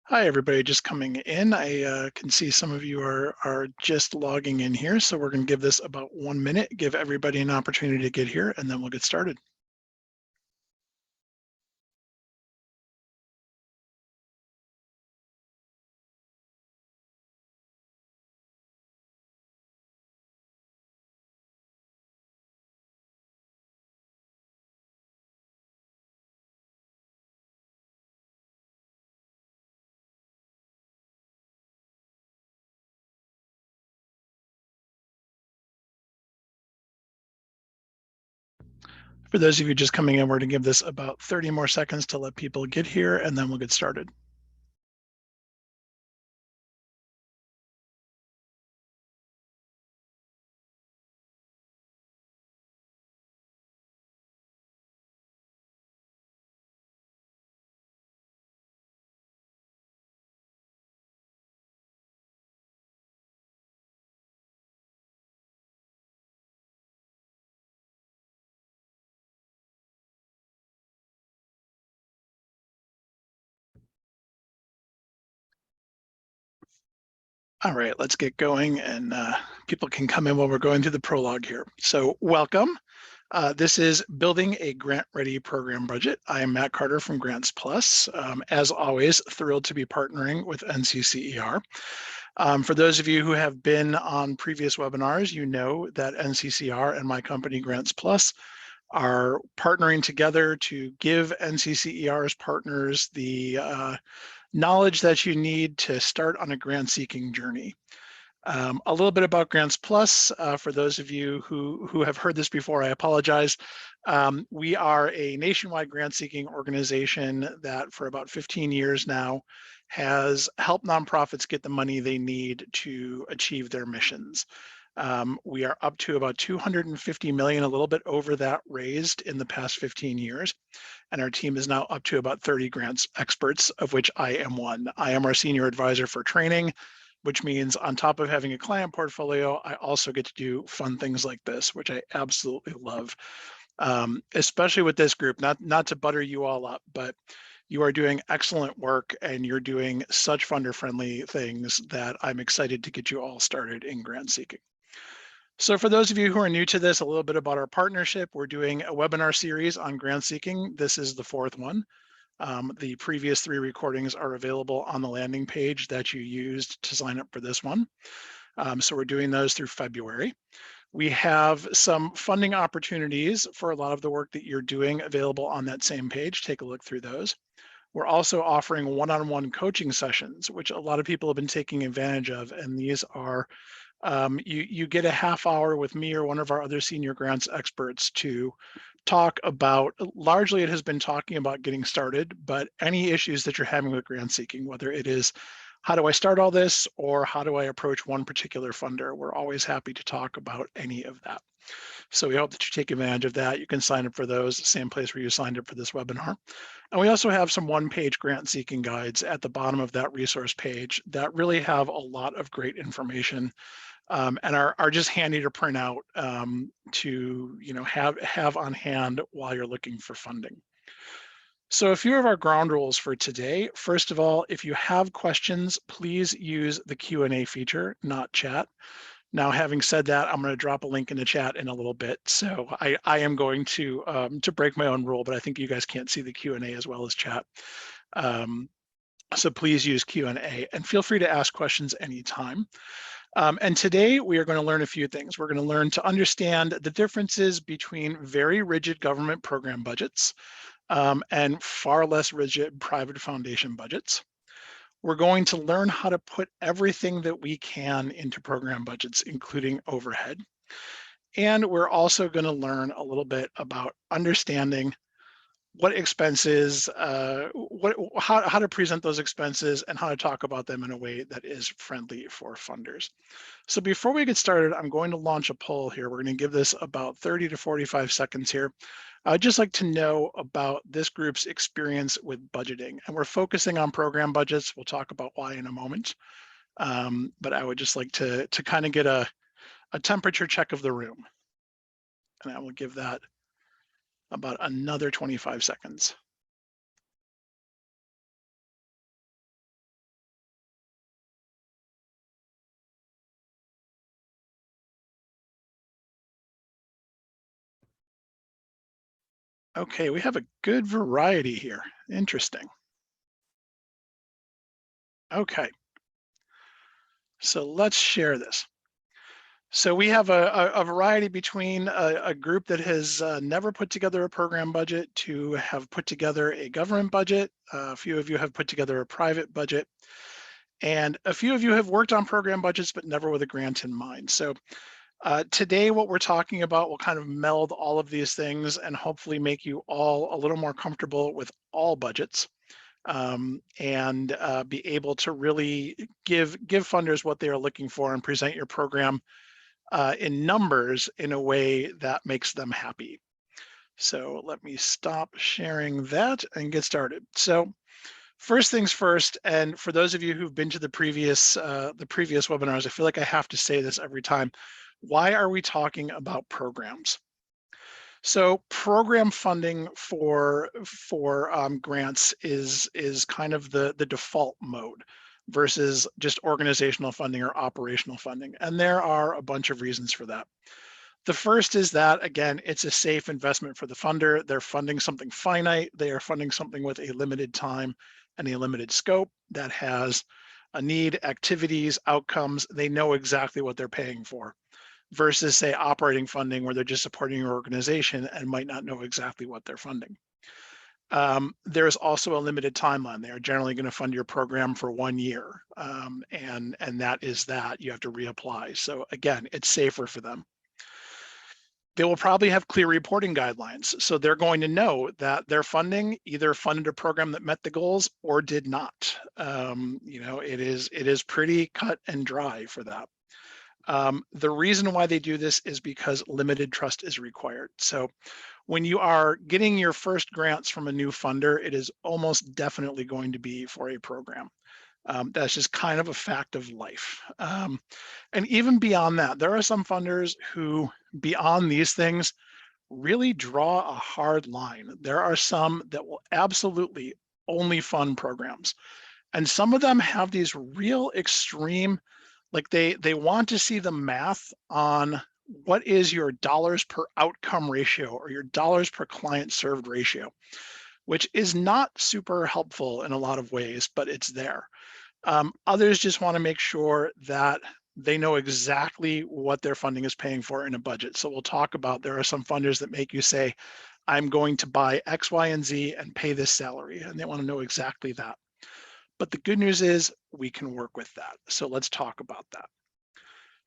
Hi, everybody just coming in. I can see some of you are just logging in here, so we're going to give this about 1 minute, give everybody an opportunity to get here, and then we'll get started. For those of you just coming in, we're going to give this about 30 more seconds to let people get here, and then we'll get started. All right, let's get going, and people can come in while we're going through the prologue here. So welcome. This is Building a Grant-Ready Program Budget. I am Matt Carter from Grants Plus. As always, thrilled to be partnering with NCCER. For those of you who have been on previous webinars, you know that NCCER and my company Grants Plus are partnering together to give NCCER's partners the knowledge that you need to start on a grant-seeking journey. A little bit about Grants Plus. For those of you who have heard this before, I apologize. We are a nationwide grant-seeking organization that for about 15 years now has helped nonprofits get the money they need to achieve their missions. We are up to about 250 million, a little bit over that raised in the past 15 years. And our team is now up to about 30 grants experts, of which I am one. I am our senior advisor for training, which means on top of having a client portfolio, I also get to do fun things like this, which I absolutely love. Especially with this group, not to butter you all up, but you are doing excellent work and you're doing such funder-friendly things that I'm excited to get you all started in grant seeking. So for those of you who are new to this, a little bit about our partnership. We're doing a webinar series on grant seeking. This is the fourth one. The previous 3 recordings are available on the landing page that you used to sign up for this one. So we're doing those through February. We have some funding opportunities for a lot of the work that you're doing available on that same page. Take a look through those. We're also offering one-on-one coaching sessions, which a lot of people have been taking advantage of. And these are, you get a half hour with me or one of our other senior grants experts to talk about, largely it has been talking about getting started, but any issues that you're having with grant seeking, whether it is how do I start all this or how do I approach one particular funder, we're always happy to talk about any of that. So we hope that you take advantage of that. You can sign up for those, same place where you signed up for this webinar. And we also have some one-page grant seeking guides at the bottom of that resource page that really have a lot of great information and are just handy to print out to have on hand while you're looking for funding. So a few of our ground rules for today. First of all, if you have questions, please use the Q&A feature, not chat. Now, having said that, I'm going to drop a link in the chat in a little bit. So I am going to break my own rule, but I think you guys can't see the Q&A as well as chat. So please use Q&A and feel free to ask questions anytime. And today we are going to learn a few things. We're going to learn to understand the differences between very rigid government program budgets and far less rigid private foundation budgets. We're going to learn how to put everything that we can into program budgets, including overhead. And we're also going to learn a little bit about understanding what expenses, how to present those expenses and how to talk about them in a way that is friendly for funders. So before we get started, I'm going to launch a poll here. We're going to give this about 30 to 45 seconds here. I'd just like to know about this group's experience with budgeting. And we're focusing on program budgets. We'll talk about why in a moment. But I would just like to kind of get a temperature check of the room. And I will give that about another 25 seconds. Okay, we have a good variety here. Interesting. Okay, so let's share this. So we have a variety between a group that has never put together a program budget to have put together a government budget. A few of you have put together a private budget, and a few of you have worked on program budgets, but never with a grant in mind. So today, what we're talking about will kind of meld all of these things and hopefully make you all a little more comfortable with all budgets, and be able to really give funders what they are looking for and present your program in numbers in a way that makes them happy. So let me stop sharing that and get started. So first things first, and for those of you who've been to the previous webinars, I feel like I have to say this every time. Why are we talking about programs? So program funding for grants is kind of the default mode versus just organizational funding or operational funding, and there are a bunch of reasons for that. The first is that, again, it's a safe investment for the funder. They're funding something finite. They are funding something with a limited time and a limited scope that has a need, activities, outcomes. They know exactly what they're paying for versus, say, operating funding where they're just supporting your organization and might not know exactly what they're funding. There's also a limited timeline. They are generally going to fund your program for 1 year, and that is that. You have to reapply. So again, it's safer for them. They will probably have clear reporting guidelines. So they're going to know that their funding either funded a program that met the goals or did not. It is pretty cut and dry for that. The reason why they do this is because limited trust is required. So when you are getting your first grants from a new funder, it is almost definitely going to be for a program. That's just kind of a fact of life. And even beyond that, there are some funders who, beyond these things, really draw a hard line. There are some that will absolutely only fund programs. And some of them have these real extreme, like they want to see the math on what is your dollars per outcome ratio or your dollars per client served ratio, which is not super helpful in a lot of ways, but it's there. Others just want to make sure that they know exactly what their funding is paying for in a budget. So we'll talk about, there are some funders that make you say, I'm going to buy X, Y, and Z and pay this salary. And they want to know exactly that. But the good news is we can work with that. So let's talk about that.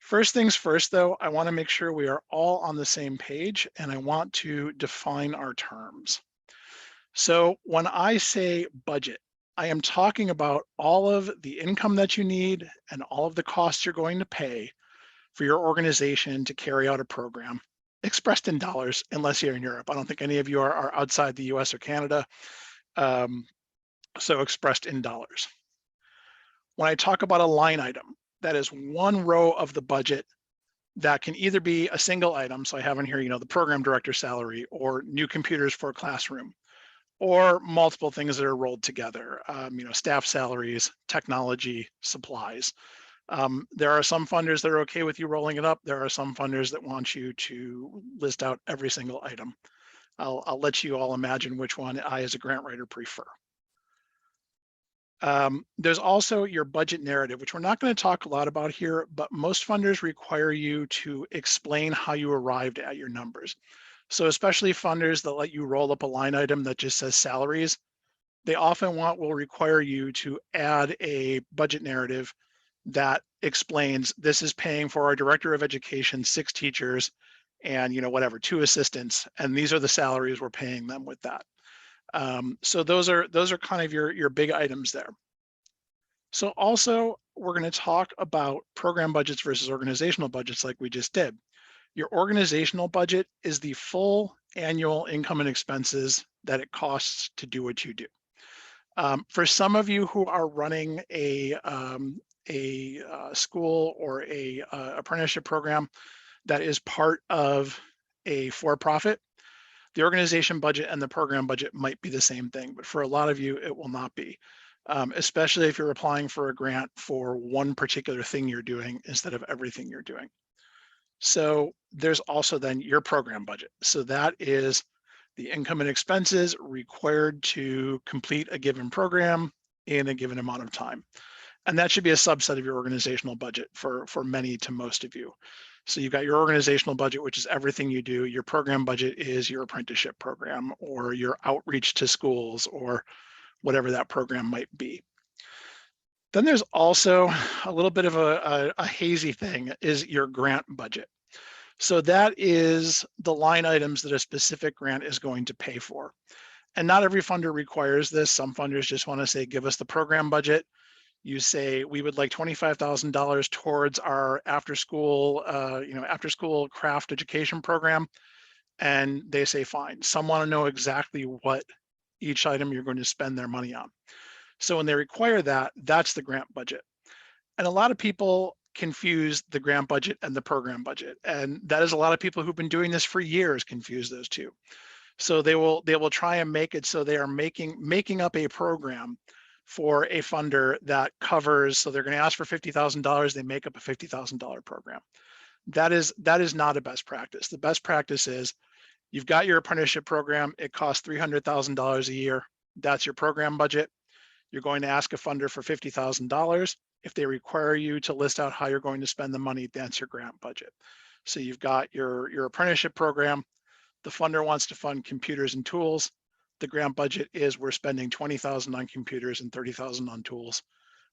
First things first, though, I want to make sure we are all on the same page, and I want to define our terms. So when I say budget, I am talking about all of the income that you need and all of the costs you're going to pay for your organization to carry out a program, expressed in dollars, unless you're in Europe. I don't think any of you are outside the US or Canada, um, so expressed in dollars. When I talk about a line item, that is one row of the budget that can either be a single item, so I have in here, the program director's salary or new computers for a classroom, or multiple things that are rolled together, staff salaries, technology, supplies. There are some funders that are okay with you rolling it up. There are some funders that want you to list out every single item. I'll let you all imagine which one I, as a grant writer, prefer. There's also your budget narrative, which we're not going to talk a lot about here, but most funders require you to explain how you arrived at your numbers. So especially funders that let you roll up a line item that just says salaries, they often will require you to add a budget narrative that explains this is paying for our director of education, 6 teachers, and 2 assistants, and these are the salaries we're paying them with that. So those are kind of your big items there. So also, we're going to talk about program budgets versus organizational budgets like we just did. Your organizational budget is the full annual income and expenses that it costs to do what you do. For some of you who are running a school or a apprenticeship program that is part of a for-profit, the organization budget and the program budget might be the same thing, but for a lot of you, it will not be, especially if you're applying for a grant for one particular thing you're doing instead of everything you're doing. So there's also then your program budget. So that is the income and expenses required to complete a given program in a given amount of time. And that should be a subset of your organizational budget for many to most of you. So you've got your organizational budget, which is everything you do. Your program budget is your apprenticeship program or your outreach to schools or whatever that program might be. Then there's also a little bit of a hazy thing is your grant budget. So that is the line items that a specific grant is going to pay for. And not every funder requires this. Some funders just want to say, give us the program budget. You say, we would like $25,000 towards our after school craft education program. And they say, fine. Some want to know exactly what each item you're going to spend their money on. So when they require that, that's the grant budget. And a lot of people confuse the grant budget and the program budget. And that is a lot of people who've been doing this for years confuse those two. So they will try and make it so they are making up a program for a funder that covers, so they're going to ask for $50,000, they make up a $50,000 program. That is not a best practice. The best practice is you've got your apprenticeship program, it costs $300,000 a year. That's your program budget. You're going to ask a funder for $50,000. If they require you to list out how you're going to spend the money, that's your grant budget. So you've got your apprenticeship program. The funder wants to fund computers and tools. The grant budget is we're spending $20,000 on computers and $30,000 on tools,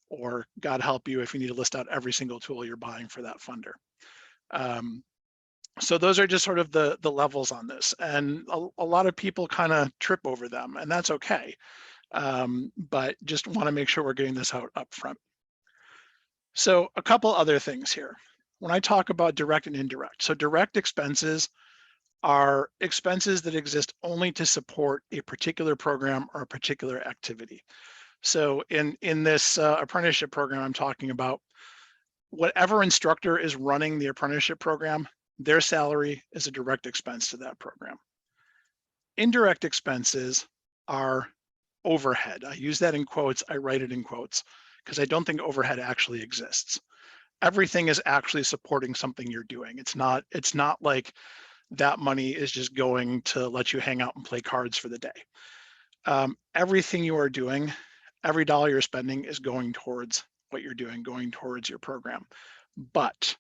or God help you if you need to list out every single tool you're buying for that funder. So those are just sort of the levels on this, and a lot of people kind of trip over them, and that's okay. But just want to make sure we're getting this out up front. So a couple other things here. When I talk about direct and indirect, so direct expenses are expenses that exist only to support a particular program or a particular activity. So in this apprenticeship program I'm talking about, whatever instructor is running the apprenticeship program, their salary is a direct expense to that program. Indirect expenses are overhead. I use that in quotes, I write it in quotes, because I don't think overhead actually exists. Everything is actually supporting something you're doing. It's not like that money is just going to let you hang out and play cards for the day. Everything you are doing, every dollar you're spending is going towards what you're doing, going towards your program. But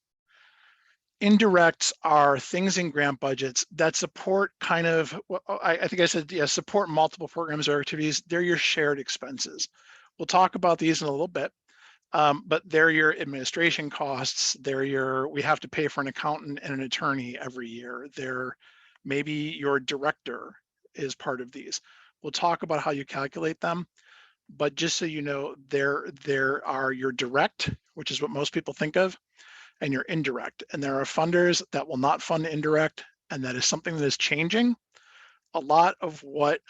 indirects are things in grant budgets that support kind of, I think I said, yeah, support multiple programs or activities. They're your shared expenses. We'll talk about these in a little bit. But they're your administration costs. We have to pay for an accountant and an attorney every year. Maybe your director is part of these. We'll talk about how you calculate them, but just so you know, there are your direct, which is what most people think of, and your indirect. And there are funders that will not fund indirect, and that is something that is changing. A lot of what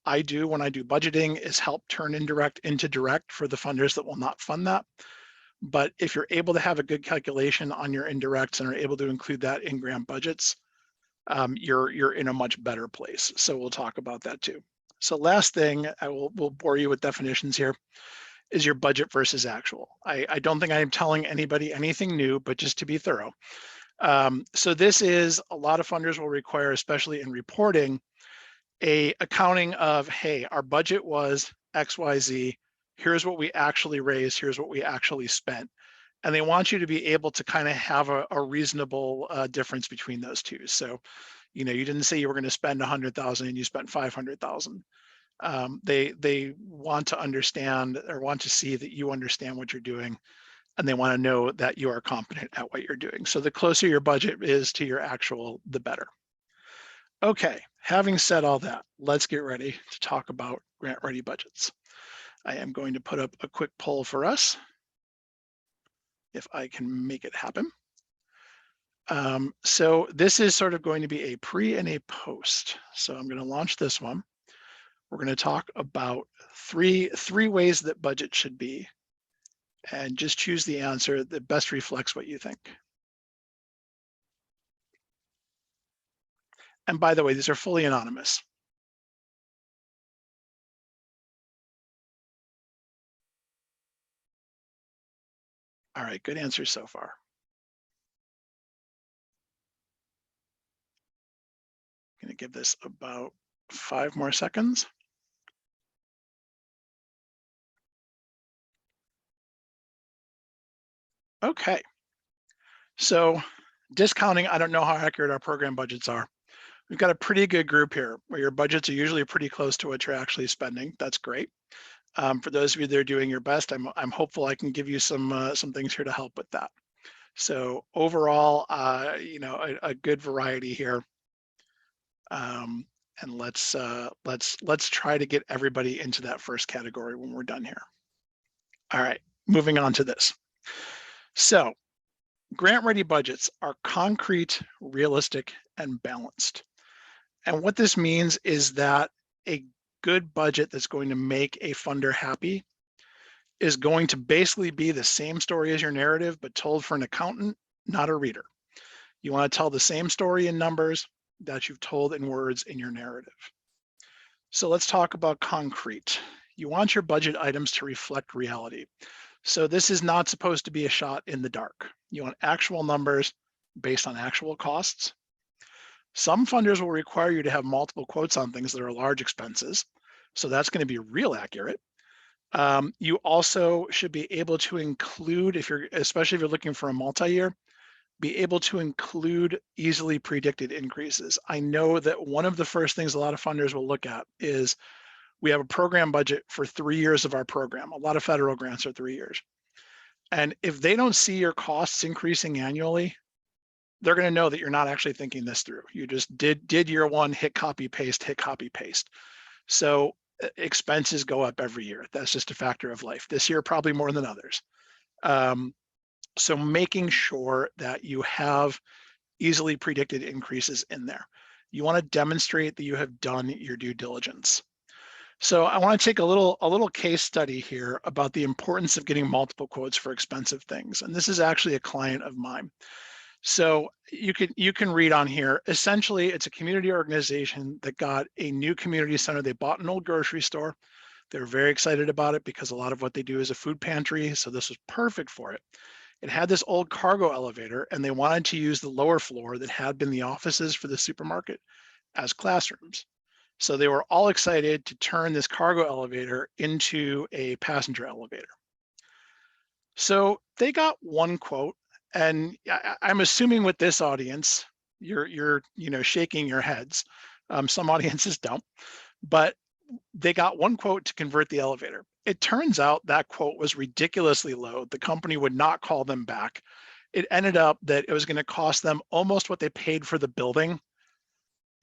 I do when I do budgeting is help turn indirect into direct for the funders that will not fund that. But if you're able to have a good calculation on your indirects and are able to include that in grant budgets, you're in a much better place. So we'll talk about that too. So last thing, we'll bore you with definitions here, is your budget versus actual. I don't think I'm telling anybody anything new, but just to be thorough. So this is, a lot of funders will require, especially in reporting, a accounting of, hey, our budget was XYZ, here's what we actually raised, here's what we actually spent. And they want you to be able to kind of have a reasonable difference between those two. So, you didn't say you were going to spend 100,000 and you spent 500,000. They want to understand, or want to see that you understand what you're doing, and they want to know that you are competent at what you're doing. So the closer your budget is to your actual, the better. Okay, having said all that, let's get ready to talk about grant ready budgets. I am going to put up a quick poll for us, if I can make it happen. So this is sort of going to be a pre and a post. So I'm going to launch this one. We're going to talk about three ways that budget should be, and just choose the answer that best reflects what you think. And by the way, these are fully anonymous. All right, good answers so far. I'm going to give this about 5 more seconds. Okay, so discounting, I don't know how accurate our program budgets are. We've got a pretty good group here where your budgets are usually pretty close to what you're actually spending. That's great. For those of you that are doing your best, I'm hopeful I can give you some things here to help with that. So overall, a good variety here. And let's try to get everybody into that first category when we're done here. All right, moving on to this. So grant ready budgets are concrete, realistic, and balanced. And what this means is that a good budget that's going to make a funder happy is going to basically be the same story as your narrative, but told for an accountant, not a reader. You want to tell the same story in numbers that you've told in words in your narrative. So let's talk about concrete. You want your budget items to reflect reality. So this is not supposed to be a shot in the dark. You want actual numbers based on actual costs. Some funders will require you to have multiple quotes on things that are large expenses. So that's going to be real accurate. You also should be able to include, especially if you're looking for a multi-year, be able to include easily predicted increases. I know that one of the first things a lot of funders will look at is we have a program budget for 3 years of our program. A lot of federal grants are 3 years. And if they don't see your costs increasing annually, they're going to know that you're not actually thinking this through. You just did year one, hit copy paste, hit copy paste. So expenses go up every year. That's just a factor of life. This year, probably more than others. So making sure that you have easily predicted increases in there. You want to demonstrate that you have done your due diligence. So I want to take a little case study here about the importance of getting multiple quotes for expensive things. And this is actually a client of mine. So you can read on here. Essentially, it's a community organization that got a new community center. They bought an old grocery store. They were very excited about it because a lot of what they do is a food pantry. So this was perfect for it. It had this old cargo elevator, and they wanted to use the lower floor that had been the offices for the supermarket as classrooms. So they were all excited to turn this cargo elevator into a passenger elevator. So they got one quote, and I'm assuming with this audience, you're shaking your heads. Some audiences don't, but they got one quote to convert the elevator. It turns out that quote was ridiculously low. The company would not call them back. It ended up that it was going to cost them almost what they paid for the building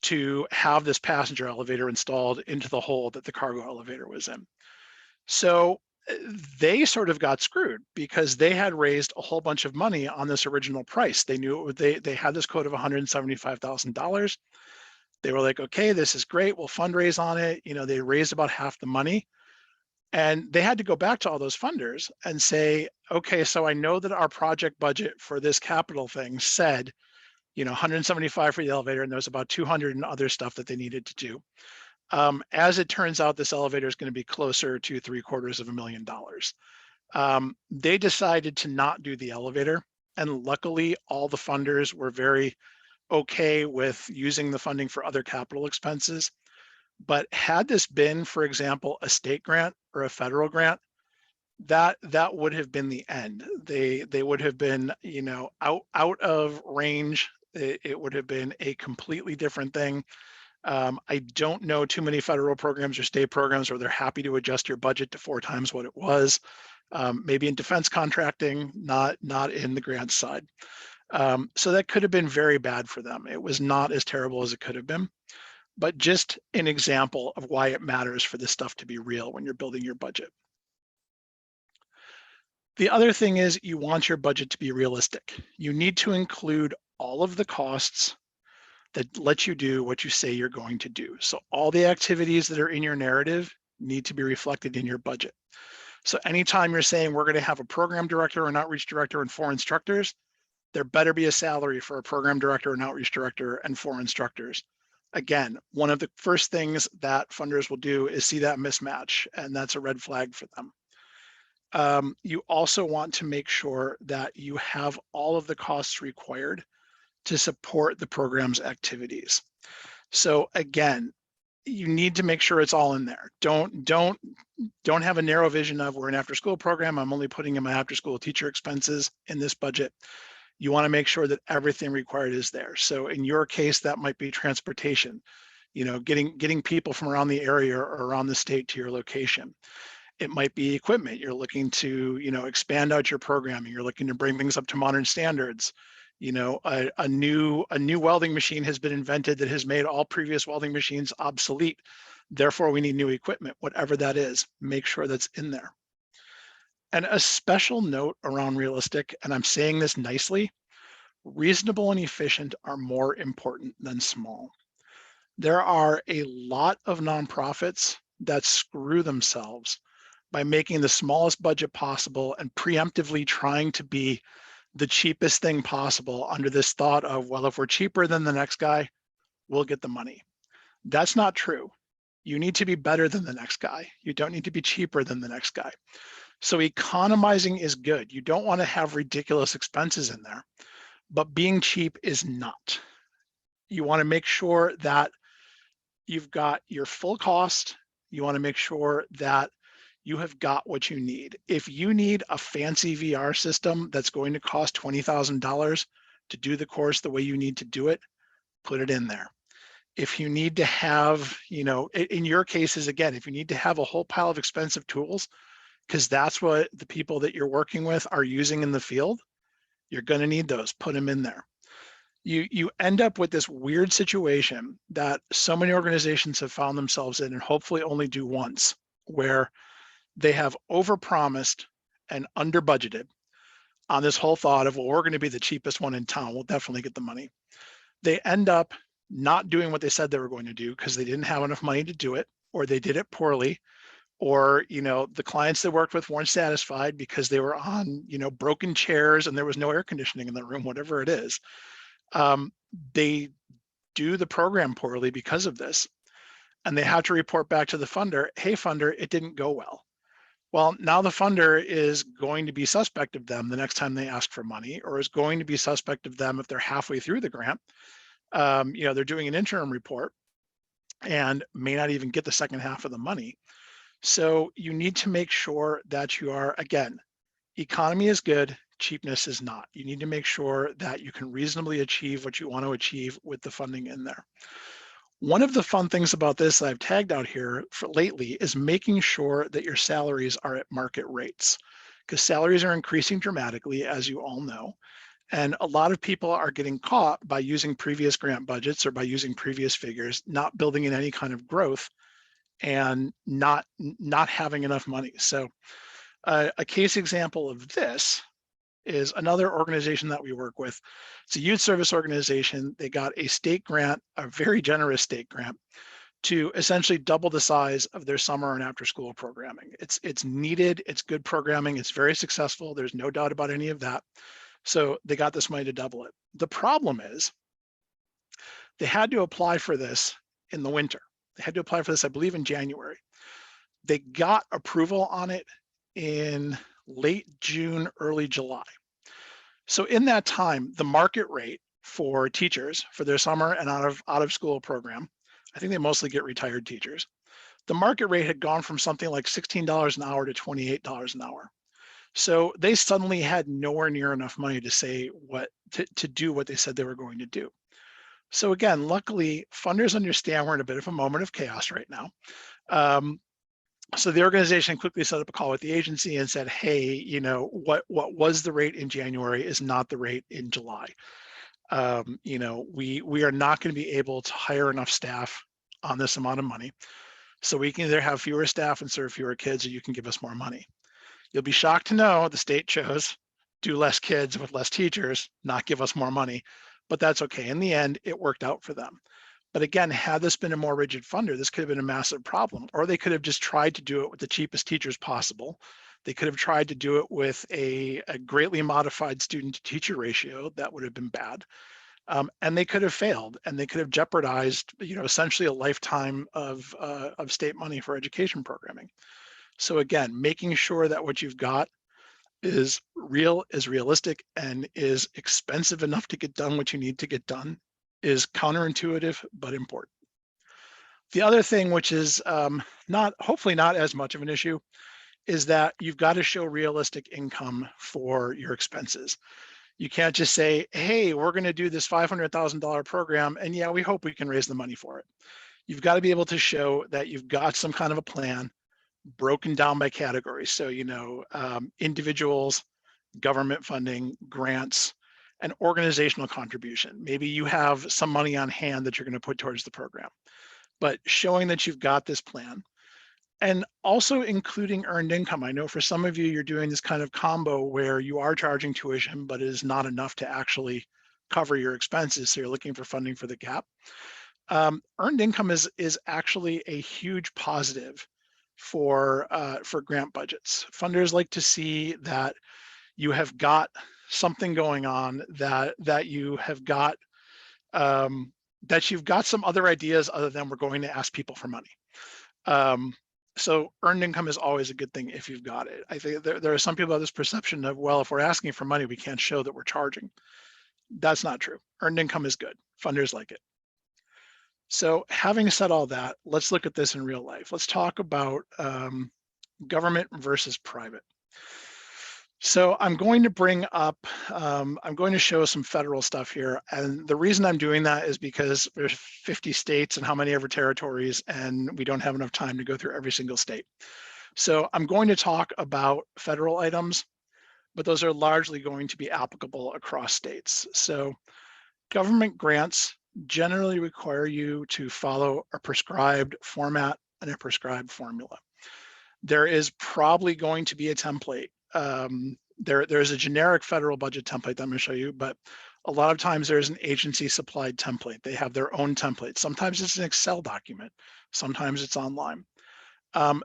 to have this passenger elevator installed into the hole that the cargo elevator was in. So they sort of got screwed because they had raised a whole bunch of money on this original price. They knew they had this quote of $175,000. They were like, okay, this is great. We'll fundraise on it. They raised about half the money. And they had to go back to all those funders and say, okay, so I know that our project budget for this capital thing said, 175 for the elevator, and there's about 200 and other stuff that they needed to do. As it turns out, this elevator is going to be closer to $750,000. They decided to not do the elevator. And luckily, all the funders were very okay with using the funding for other capital expenses. But had this been, for example, a state grant or a federal grant, that would have been the end. They would have been, out of range. It would have been a completely different thing. I don't know too many federal programs or state programs where they're happy to adjust your budget to 4 times what it was. Maybe in defense contracting, not in the grant side. So that could have been very bad for them. It was not as terrible as it could have been, but just an example of why it matters for this stuff to be real when you're building your budget. The other thing is you want your budget to be realistic. You need to include all of the costs that let you do what you say you're going to do. So all the activities that are in your narrative need to be reflected in your budget. So anytime you're saying we're going to have a program director, an outreach director, and 4 instructors, there better be a salary for a program director, an outreach director, and 4 instructors. Again, one of the first things that funders will do is see that mismatch, and that's a red flag for them. You also want to make sure that you have all of the costs required to support the program's activities. So again, you need to make sure it's all in there. Don't have a narrow vision of we're an after school program. I'm only putting in my after school teacher expenses in this budget. You want to make sure that everything required is there. So in your case, that might be transportation, getting people from around the area or around the state to your location. It might be equipment. You're looking to, expand out your programming. You're looking to bring things up to modern standards. A new welding machine has been invented that has made all previous welding machines obsolete. Therefore, we need new equipment, whatever that is, make sure that's in there. And a special note around realistic, and I'm saying this nicely, reasonable and efficient are more important than small. There are a lot of nonprofits that screw themselves by making the smallest budget possible and preemptively trying to be the cheapest thing possible under this thought of, well, if we're cheaper than the next guy, we'll get the money. That's not true. You need to be better than the next guy. You don't need to be cheaper than the next guy. So economizing is good. You don't want to have ridiculous expenses in there, but being cheap is not. You want to make sure that you've got your full cost. You want to make sure that you have got what you need. If you need a fancy VR system that's going to cost $20,000 to do the course the way you need to do it, put it in there. If you need to have, in your cases, again, if you need to have a whole pile of expensive tools, because that's what the people that you're working with are using in the field, you're going to need those, put them in there. You end up with this weird situation that so many organizations have found themselves in and hopefully only do once, where they have overpromised and under budgeted on this whole thought of, well, we're going to be the cheapest one in town. We'll definitely get the money. They end up not doing what they said they were going to do because they didn't have enough money to do it, or they did it poorly, or, the clients they worked with weren't satisfied because they were on, broken chairs and there was no air conditioning in the room, whatever it is. They do the program poorly because of this. And they have to report back to the funder, hey, funder, it didn't go well. Well, now the funder is going to be suspect of them the next time they ask for money, or is going to be suspect of them if they're halfway through the grant. They're doing an interim report and may not even get the second half of the money. So you need to make sure that you are, again, economy is good, cheapness is not. You need to make sure that you can reasonably achieve what you want to achieve with the funding in there. One of the fun things about this that I've tagged out here for lately is making sure that your salaries are at market rates, because salaries are increasing dramatically, as you all know. And a lot of people are getting caught by using previous grant budgets or by using previous figures, not building in any kind of growth and not having enough money. So a case example of this is another organization that we work with. It's a youth service organization. They got a state grant, a very generous state grant, to essentially double the size of their summer and after school programming. It's needed, it's good programming, it's very successful. There's no doubt about any of that. So they got this money to double it. The problem is they had to apply for this in the winter. They had to apply for this, I believe, in January. They got approval on it in late June, early July. So in that time, the market rate for teachers for their summer and out of school program, I think they mostly get retired teachers. The market rate had gone from something like $16 an hour to $28 an hour. So they suddenly had nowhere near enough money to say to do what they said they were going to do. So again, luckily, funders understand we're in a bit of a moment of chaos right now. So the organization quickly set up a call with the agency and said, hey, what was the rate in January is not the rate in July. We are not going to be able to hire enough staff on this amount of money. So we can either have fewer staff and serve fewer kids, or you can give us more money. You'll be shocked to know the state chose do less kids with less teachers, not give us more money, but that's okay. In the end, it worked out for them. But again, had this been a more rigid funder, this could have been a massive problem, or they could have just tried to do it with the cheapest teachers possible. They could have tried to do it with a greatly modified student to teacher ratio. That would have been bad. And they could have failed, and they could have jeopardized, essentially a lifetime of state money for education programming. So again, making sure that what you've got is real, is realistic, and is expensive enough to get done what you need to get done is counterintuitive, but important. The other thing, which is hopefully not as much of an issue, is that you've got to show realistic income for your expenses. You can't just say, hey, we're going to do this $500,000 program, and yeah, we hope we can raise the money for it. You've got to be able to show that you've got some kind of a plan broken down by categories. So, individuals, government funding, grants, and organizational contribution. Maybe you have some money on hand that you're going to put towards the program, but showing that you've got this plan. And also including earned income. I know for some of you, you're doing this kind of combo where you are charging tuition, but it is not enough to actually cover your expenses. So you're looking for funding for the gap. Earned income is actually a huge positive for grant budgets. Funders like to see that you have got something going on, that you have got that you've got some other ideas other than we're going to ask people for money. So earned income is always a good thing if you've got it. I think there are some people who have this perception of, well, if we're asking for money, we can't show that we're charging. That's not true. Earned income is good. Funders like it. So having said all that, let's look at this in real life. Let's talk about government versus private. So I'm going to bring up, I'm going to show some federal stuff here. And the reason I'm doing that is because there's 50 states and how many ever territories, and we don't have enough time to go through every single state. So I'm going to talk about federal items, but those are largely going to be applicable across states. So government grants generally require you to follow a prescribed format and a prescribed formula. There is probably going to be a template. There's a generic federal budget template that I'm going to show you, but a lot of times there's an agency supplied template. They have their own template. Sometimes it's an Excel document. Sometimes it's online.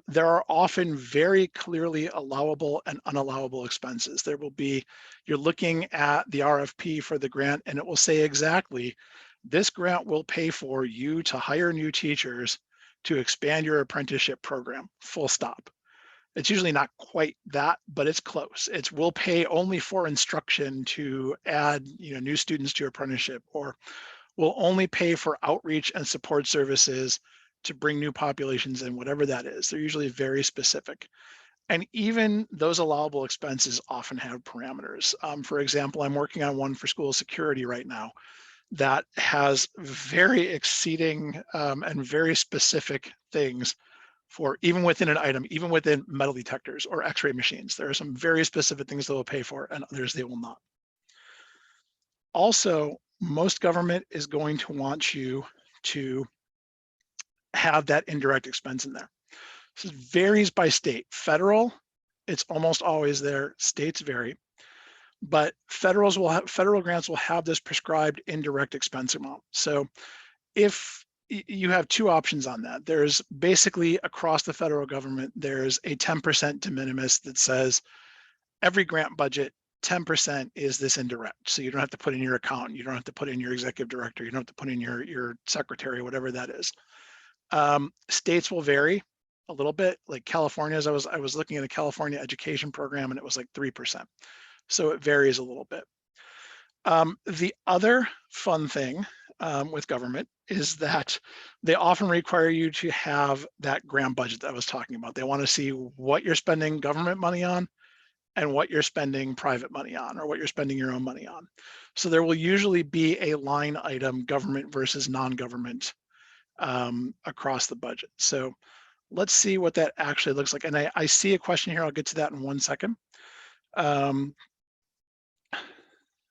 There are often very clearly allowable and unallowable expenses. There will be, you're looking at the RFP for the grant and it will say exactly, this grant will pay for you to hire new teachers to expand your apprenticeship program, full stop. It's usually not quite that, but it's close. It's will pay only for instruction to add new students to your apprenticeship, or will only pay for outreach and support services to bring new populations in, whatever that is. They're usually very specific. And even those allowable expenses often have parameters. For example, I'm working on one for school security right now that has very exceeding and very specific things for even within an item, even within metal detectors or x-ray machines. There are some very specific things they will pay for and others they will not. Also, most government is going to want you to have that indirect expense in there. This varies by state. Federal, it's almost always there. States vary, but federal grants will have this prescribed indirect expense amount. So if you have two options on that, there's basically across the federal government, there's a 10% de minimis that says every grant budget, 10% is this indirect. So you don't have to put in your accountant, you don't have to put in your executive director, you don't have to put in your secretary, whatever that is. States will vary a little bit. Like California's, I was looking at a California education program and it was like 3%. So it varies a little bit. The other fun thing with government is that they often require you to have that grant budget that I was talking about. They want to see what you're spending government money on and what you're spending private money on, or what you're spending your own money on. So there will usually be a line item, government versus non-government, across the budget. So let's see what that actually looks like. And I see a question here. I'll get to that in 1 second.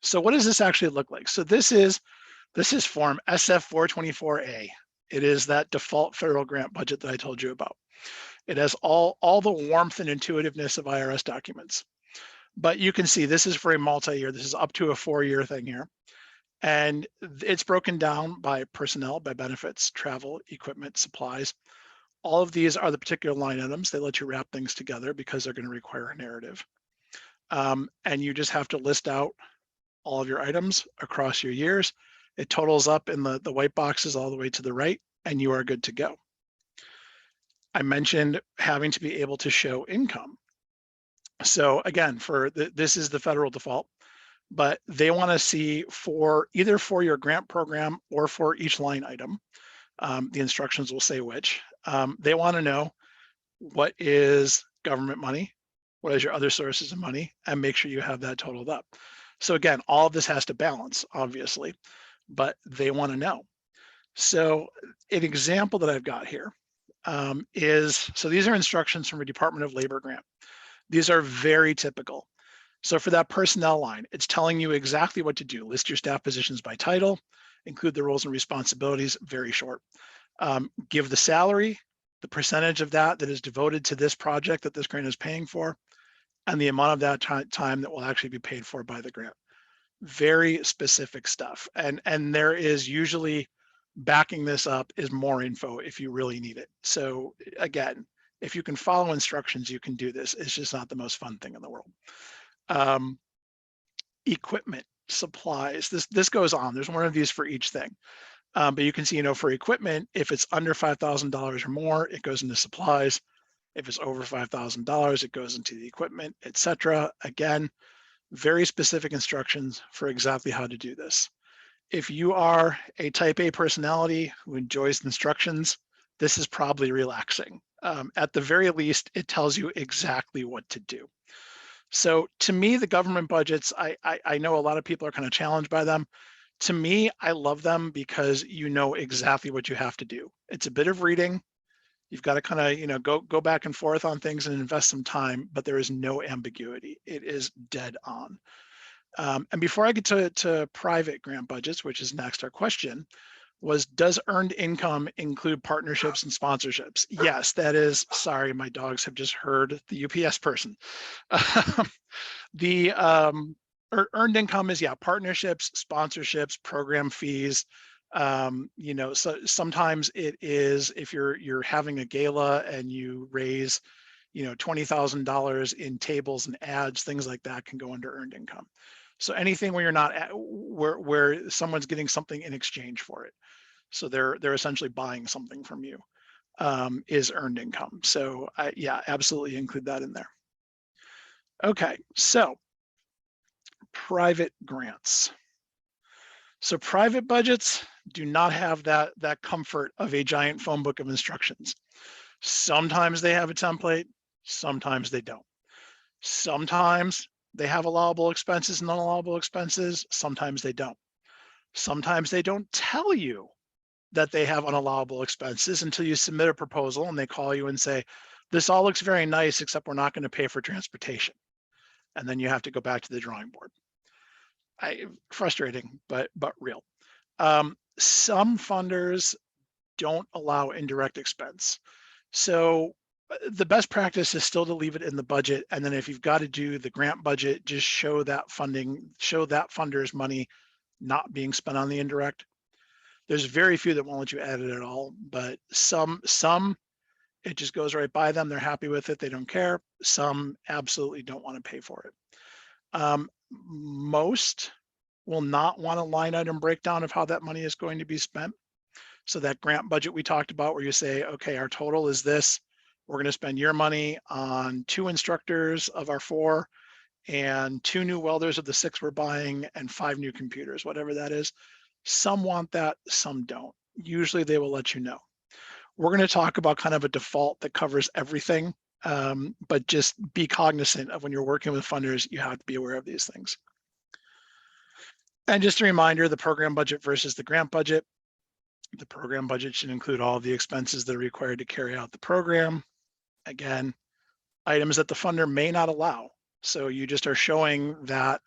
So what does this actually look like? So this is form SF424A. It is that default federal grant budget that I told you about. It has all the warmth and intuitiveness of IRS documents. But you can see this is for a multi-year. This is up to a 4-year thing here. And it's broken down by personnel, by benefits, travel, equipment, supplies. All of these are the particular line items. They let you wrap things together because they're going to require a narrative. And you just have to list out all of your items across your years. It totals up in the white boxes all the way to the right, and you are good to go. I mentioned having to be able to show income. So again, this is the federal default, but they want to see either for your grant program or for each line item, The instructions will say which. They want to know what is government money, what is your other sources of money, and make sure you have that totaled up. So again, all of this has to balance, obviously, but they want to know. So an example that I've got here so these are instructions from a Department of Labor grant. These are very typical. So for that personnel line, it's telling you exactly what to do. List your staff positions by title, include the roles and responsibilities, very short. Give the salary, the percentage of that is devoted to this project that this grant is paying for, and the amount of that time that will actually be paid for by the grant. Very specific stuff. And there is usually backing this up is more info if you really need it. So again, if you can follow instructions, you can do this. It's just not the most fun thing in the world. Equipment, supplies, this goes on. There's one of these for each thing. But you can see, for equipment, if it's under $5,000 or more, it goes into supplies. If it's over $5,000, it goes into the equipment, etc. Again, very specific instructions for exactly how to do this. If you are a type A personality who enjoys instructions, this is probably relaxing. At the very least, it tells you exactly what to do. So to me, the government budgets, I know a lot of people are kind of challenged by them. To me, I love them because you know exactly what you have to do. It's a bit of reading. You've got to kind of, go back and forth on things and invest some time, but there is no ambiguity. It is dead on. And before I get to private grant budgets, which is next, our question was, does earned income include partnerships and sponsorships? Yes, that is, sorry, my dogs have just heard the UPS person. The earned income is, partnerships, sponsorships, program fees. So sometimes it is, if you're having a gala and you raise, $20,000 in tables and ads, things like that can go under earned income. So anything where you're not where someone's getting something in exchange for it. So they're essentially buying something from you, is earned income. So absolutely include that in there. Okay, so private grants. So private budgets do not have that comfort of a giant phone book of instructions. Sometimes they have a template, sometimes they don't. Sometimes they have allowable expenses and non-allowable expenses, sometimes they don't. Sometimes they don't tell you that they have unallowable expenses until you submit a proposal and they call you and say, this all looks very nice, except we're not going to pay for transportation. And then you have to go back to the drawing board. Frustrating, but real. Some funders don't allow indirect expense. So the best practice is still to leave it in the budget. And then if you've got to do the grant budget, just show that funder's money not being spent on the indirect. There's very few that won't let you add it at all, but some it just goes right by them. They're happy with it. They don't care. Some absolutely don't want to pay for it. Most will not want a line item breakdown of how that money is going to be spent. So that grant budget we talked about, where you say, okay, our total is this. We're going to spend your money on 2 instructors of our 4 and 2 new welders of the 6 we're buying and 5 new computers, whatever that is. Some want that, some don't. Usually they will let you know. We're going to talk about kind of a default that covers everything, but just be cognizant of when you're working with funders, you have to be aware of these things. And just a reminder, the program budget versus the grant budget. The program budget should include all of the expenses that are required to carry out the program. Again, items that the funder may not allow. So you just are showing that,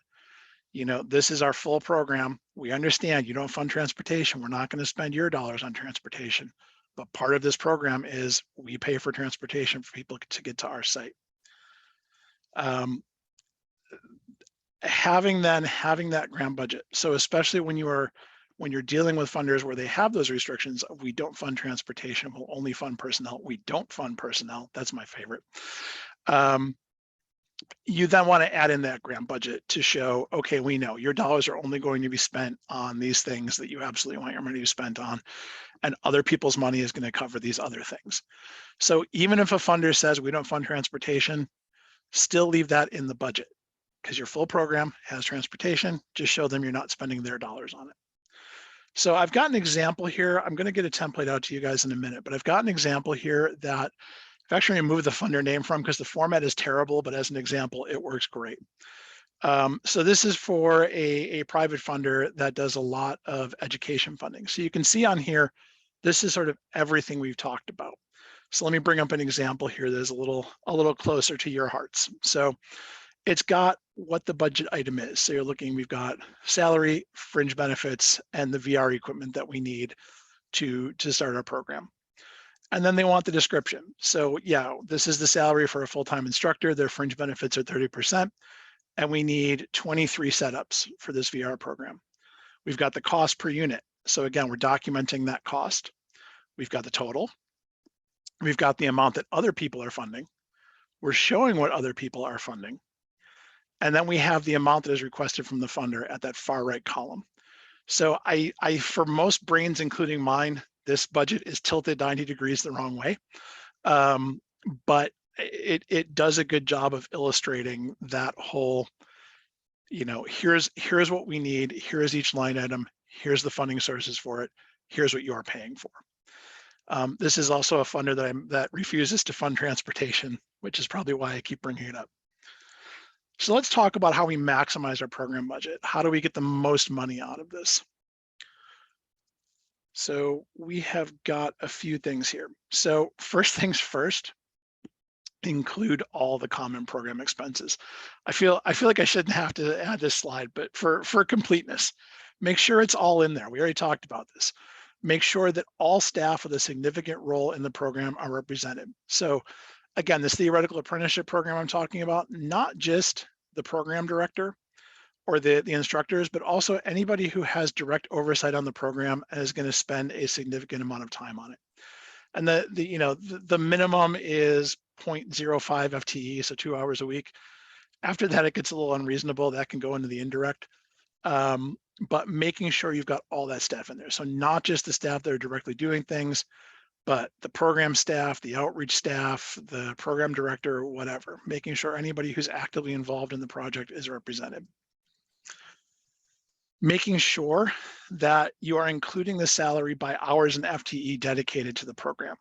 this is our full program. We understand you don't fund transportation. We're not going to spend your dollars on transportation. But part of this program is we pay for transportation for people to get to our site. Having that grant budget. So especially when you're dealing with funders where they have those restrictions, we don't fund transportation, we'll only fund personnel. We don't fund personnel. That's my favorite. You then want to add in that grant budget to show, okay, we know your dollars are only going to be spent on these things that you absolutely want your money to be spent on, and other people's money is going to cover these other things. So even if a funder says we don't fund transportation, still leave that in the budget, because your full program has transportation. Just show them you're not spending their dollars on it. So I've got an example here. I'm going to get a template out to you guys in a minute, but I've got an example here that I've actually removed the funder name from because the format is terrible, but as an example, it works great. So this is for a private funder that does a lot of education funding. So you can see on here, this is sort of everything we've talked about. So let me bring up an example here that is a little closer to your hearts. So it's got what the budget item is. So you're looking, we've got salary, fringe benefits, and the VR equipment that we need to start our program. And then they want the description. So yeah, this is the salary for a full-time instructor. Their fringe benefits are 30%. And we need 23 setups for this VR program. We've got the cost per unit. So again, we're documenting that cost. We've got the total. We've got the amount that other people are funding. We're showing what other people are funding. And then we have the amount that is requested from the funder at that far right column. So I for most brains, including mine, this budget is tilted 90 degrees the wrong way. But it does a good job of illustrating that whole, here's what we need, here's each line item, here's the funding sources for it, here's what you are paying for. This is also a funder that refuses to fund transportation, which is probably why I keep bringing it up. So let's talk about how we maximize our program budget. How do we get the most money out of this? So we have got a few things here. So first things first, include all the common program expenses. I feel like I shouldn't have to add this slide, but for completeness, make sure it's all in there. We already talked about this. Make sure that all staff with a significant role in the program are represented. So again, this theoretical apprenticeship program I'm talking about, not just the program director or the instructors, but also anybody who has direct oversight on the program and is going to spend a significant amount of time on it. And the minimum is 0.05 FTE, so 2 hours a week. After that, it gets a little unreasonable. That can go into the indirect. But making sure you've got all that staff in there. So not just the staff that are directly doing things, but the program staff, the outreach staff, the program director, whatever, making sure anybody who's actively involved in the project is represented. Making sure that you are including the salary by hours and FTE dedicated to the program.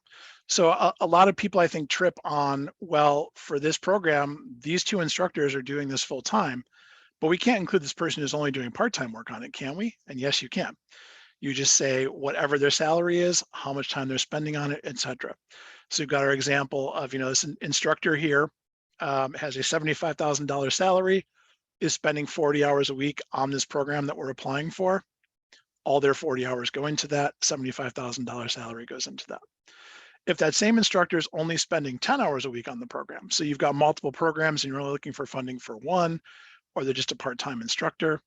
So a lot of people, I think, trip on, well, for this program, these 2 instructors are doing this full time, but we can't include this person who's only doing part-time work on it, can we? And yes, you can. You just say whatever their salary is, how much time they're spending on it, etc. So we've got our example of, this instructor here has a $75,000 salary, is spending 40 hours a week on this program that we're applying for. All their 40 hours go into that, $75,000 salary goes into that. If that same instructor is only spending 10 hours a week on the program, so you've got multiple programs and you're only looking for funding for one, or they're just a part-time instructor,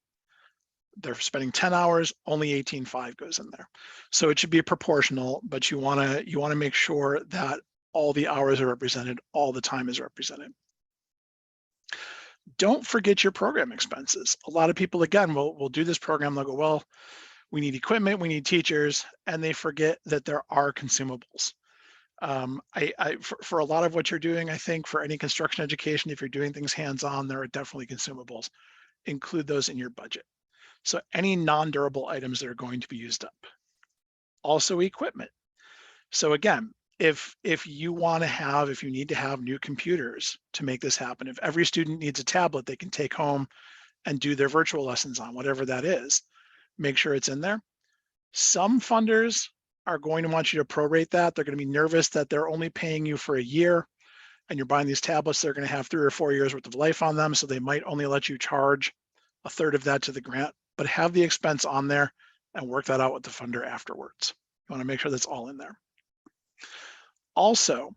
they're spending 10 hours, only 18.5 goes in there. So it should be proportional, but you wanna make sure that all the hours are represented, all the time is represented. Don't forget your program expenses. A lot of people, again, will do this program, they'll go, well, we need equipment, we need teachers, and they forget that there are consumables. For a lot of what you're doing, I think for any construction education, if you're doing things hands-on, there are definitely consumables. Include those in your budget. So any non-durable items that are going to be used up. Also equipment. So again, if you need to have new computers to make this happen, if every student needs a tablet they can take home and do their virtual lessons on, whatever that is, make sure it's in there. Some funders are going to want you to prorate that. They're going to be nervous that they're only paying you for a year and you're buying these tablets, they're going to have 3 or 4 years worth of life on them. So they might only let you charge a third of that to the grant, but have the expense on there and work that out with the funder afterwards. You want to make sure that's all in there. Also,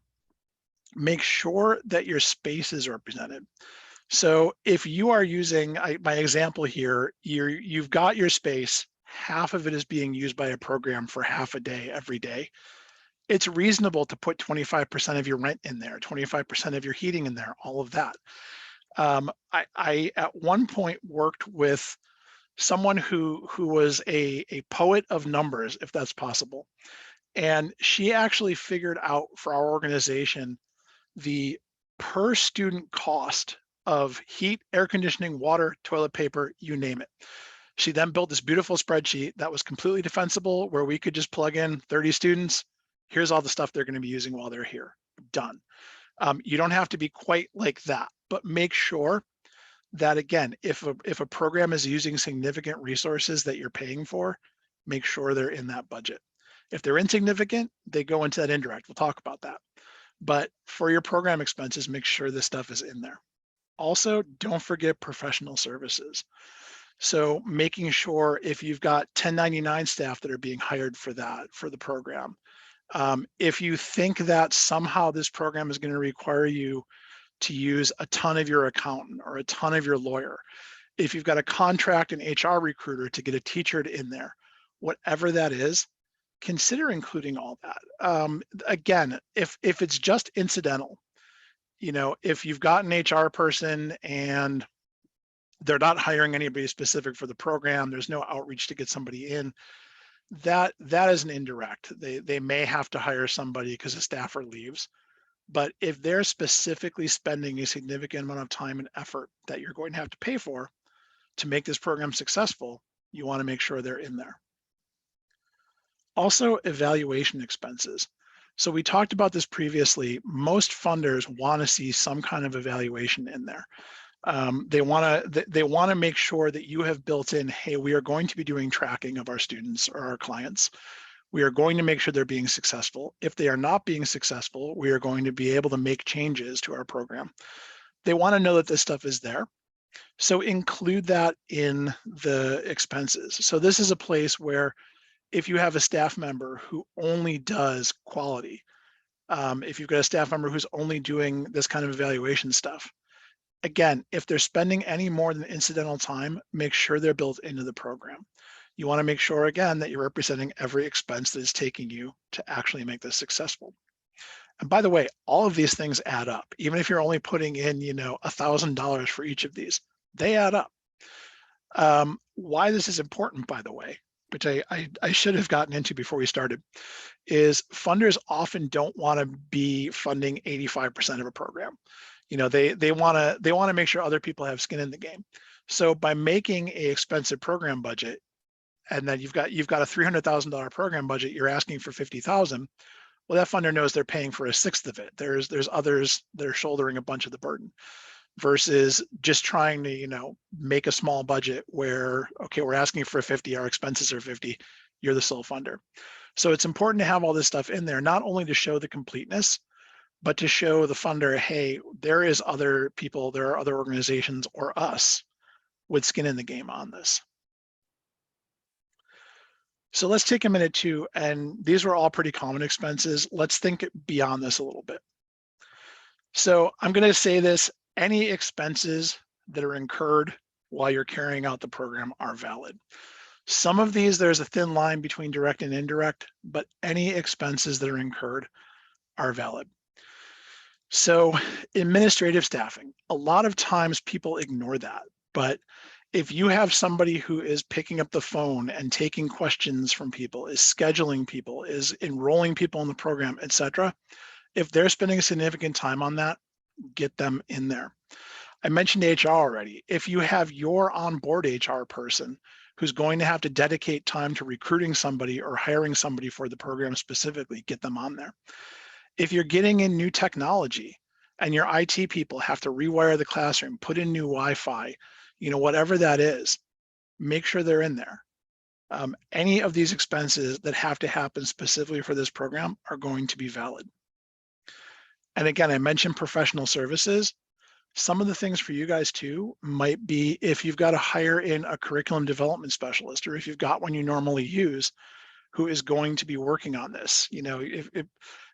make sure that your space is represented. So if you are using my example here, you've got your space, half of it is being used by a program for half a day every day. It's reasonable to put 25% of your rent in there, 25% of your heating in there, all of that. I at one point worked with someone who was a poet of numbers, if that's possible. And she actually figured out for our organization the per student cost of heat, air conditioning, water, toilet paper, you name it. She then built this beautiful spreadsheet that was completely defensible, where we could just plug in 30 students. Here's all the stuff they're going to be using while they're here. Done. You don't have to be quite like that, but make sure that, again, if a program is using significant resources that you're paying for, make sure they're in that budget. If they're insignificant, they go into that indirect. We'll talk about that. But for your program expenses, make sure this stuff is in there. Also, don't forget professional services. So making sure if you've got 1099 staff that are being hired for that, for the program, if you think that somehow this program is going to require you to use a ton of your accountant or a ton of your lawyer, if you've got to contract an HR recruiter to get a teacher in there, whatever that is, consider including all that. Again, if it's just incidental, if you've got an HR person and they're not hiring anybody specific for the program, there's no outreach to get somebody in, that is an indirect. They may have to hire somebody because a staffer leaves. But if they're specifically spending a significant amount of time and effort that you're going to have to pay for to make this program successful, you want to make sure they're in there. Also, evaluation expenses. So we talked about this previously. Most funders want to see some kind of evaluation in there. They want to make sure that you have built in, hey, we are going to be doing tracking of our students or our clients. We are going to make sure they're being successful. If they are not being successful, we are going to be able to make changes to our program. They want to know that this stuff is there. So include that in the expenses. So this is a place where if you have a staff member who only does quality, if you've got a staff member who's only doing this kind of evaluation stuff, again, if they're spending any more than incidental time, make sure they're built into the program. You want to make sure, again, that you're representing every expense that is taking you to actually make this successful. And by the way, all of these things add up. Even if you're only putting in, $1,000 for each of these, they add up. Why this is important, by the way, which I should have gotten into before we started, is funders often don't want to be funding 85% of a program. They want to make sure other people have skin in the game. So by making a expensive program budget, and then you've got a $300,000 program budget, you're asking for $50,000. Well, that funder knows they're paying for a sixth of it. There's others that are shouldering a bunch of the burden, versus just trying to make a small budget where, okay, we're asking for 50, our expenses are 50, you're the sole funder. So it's important to have all this stuff in there, not only to show the completeness, but to show the funder, hey, there is other people, there are other organizations or us with skin in the game on this. So let's take a minute too, and these were all pretty common expenses. Let's think beyond this a little bit. So I'm going to say this, any expenses that are incurred while you're carrying out the program are valid. Some of these, there's a thin line between direct and indirect, but any expenses that are incurred are valid. So administrative staffing, a lot of times people ignore that, but if you have somebody who is picking up the phone and taking questions from people, is scheduling people, is enrolling people in the program, etc., if they're spending significant time on that, get them in there. I mentioned HR already. If you have your onboard HR person who's going to have to dedicate time to recruiting somebody or hiring somebody for the program specifically, get them on there. If you're getting in new technology and your IT people have to rewire the classroom, put in new Wi-Fi, whatever that is, make sure they're in there. Any of these expenses that have to happen specifically for this program are going to be valid. And again, I mentioned professional services. Some of the things for you guys too might be if you've got to hire in a curriculum development specialist, or if you've got one you normally use who is going to be working on this.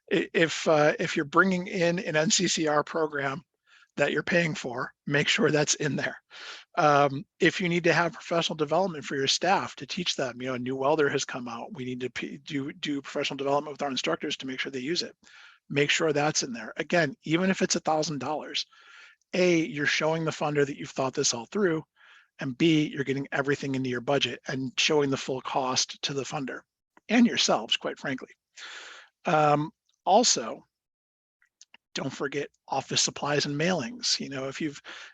If you're bringing in an NCCER program that you're paying for, make sure that's in there. If you need to have professional development for your staff to teach them, a new welder has come out, we need to do professional development with our instructors to make sure they use it. Make sure that's in there. Again, even if it's $1,000, A, you're showing the funder that you've thought this all through, and B, you're getting everything into your budget and showing the full cost to the funder and yourselves, quite frankly. Also, don't forget office supplies and mailings.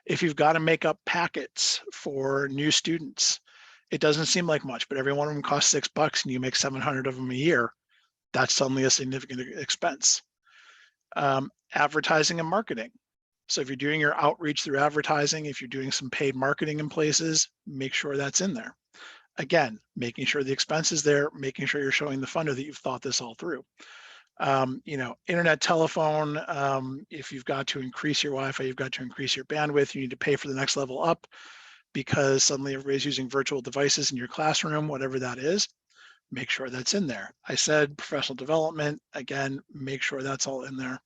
If you've got to make up packets for new students, It doesn't seem like much, but every one of them costs $6 and you make 700 of them a year. That's suddenly a significant expense. Advertising and marketing. So if you're doing your outreach through advertising, if you're doing some paid marketing in places, make sure that's in there. Again, making sure the expense is there, making sure you're showing the funder that you've thought this all through. Internet, telephone, if you've got to increase your Wi-Fi, you've got to increase your bandwidth, you need to pay for the next level up because suddenly everybody's using virtual devices in your classroom, whatever that is, make sure that's in there. I said professional development, again, make sure that's all in there.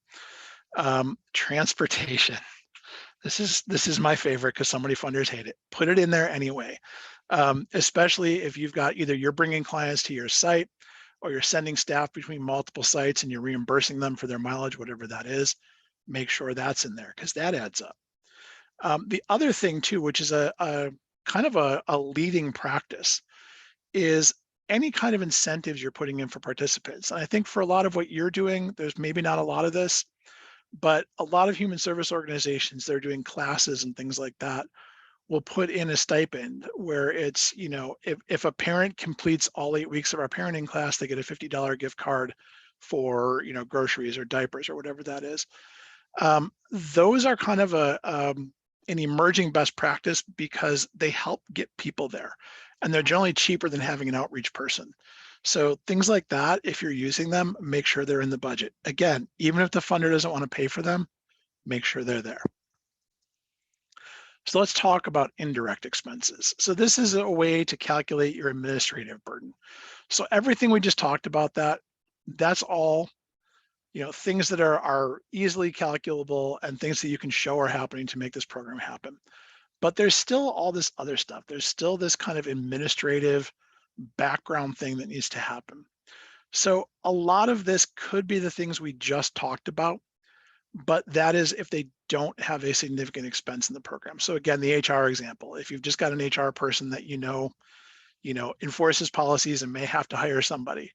Transportation. This is my favorite because so many funders hate it. Put it in there anyway, especially if you've got either you're bringing clients to your site or you're sending staff between multiple sites and you're reimbursing them for their mileage, whatever that is, make sure that's in there because that adds up. The other thing too, which is a kind of a leading practice, is any kind of incentives you're putting in for participants. And I think for a lot of what you're doing, there's maybe not a lot of this, but a lot of human service organizations, they're doing classes and things like that, will put in a stipend where it's, if a parent completes all 8 weeks of our parenting class, they get a $50 gift card for, groceries or diapers or whatever that is. Those are kind of an emerging best practice because they help get people there and they're generally cheaper than having an outreach person. So things like that, if you're using them, make sure they're in the budget. Again, even if the funder doesn't want to pay for them, make sure they're there. So let's talk about indirect expenses. So this is a way to calculate your administrative burden. So everything we just talked about, that's all, things that are easily calculable and things that you can show are happening to make this program happen. But there's still all this other stuff. There's still this kind of administrative background thing that needs to happen. So a lot of this could be the things we just talked about, but that is if they don't have a significant expense in the program. So again, the HR example, if you've just got an HR person that enforces policies and may have to hire somebody,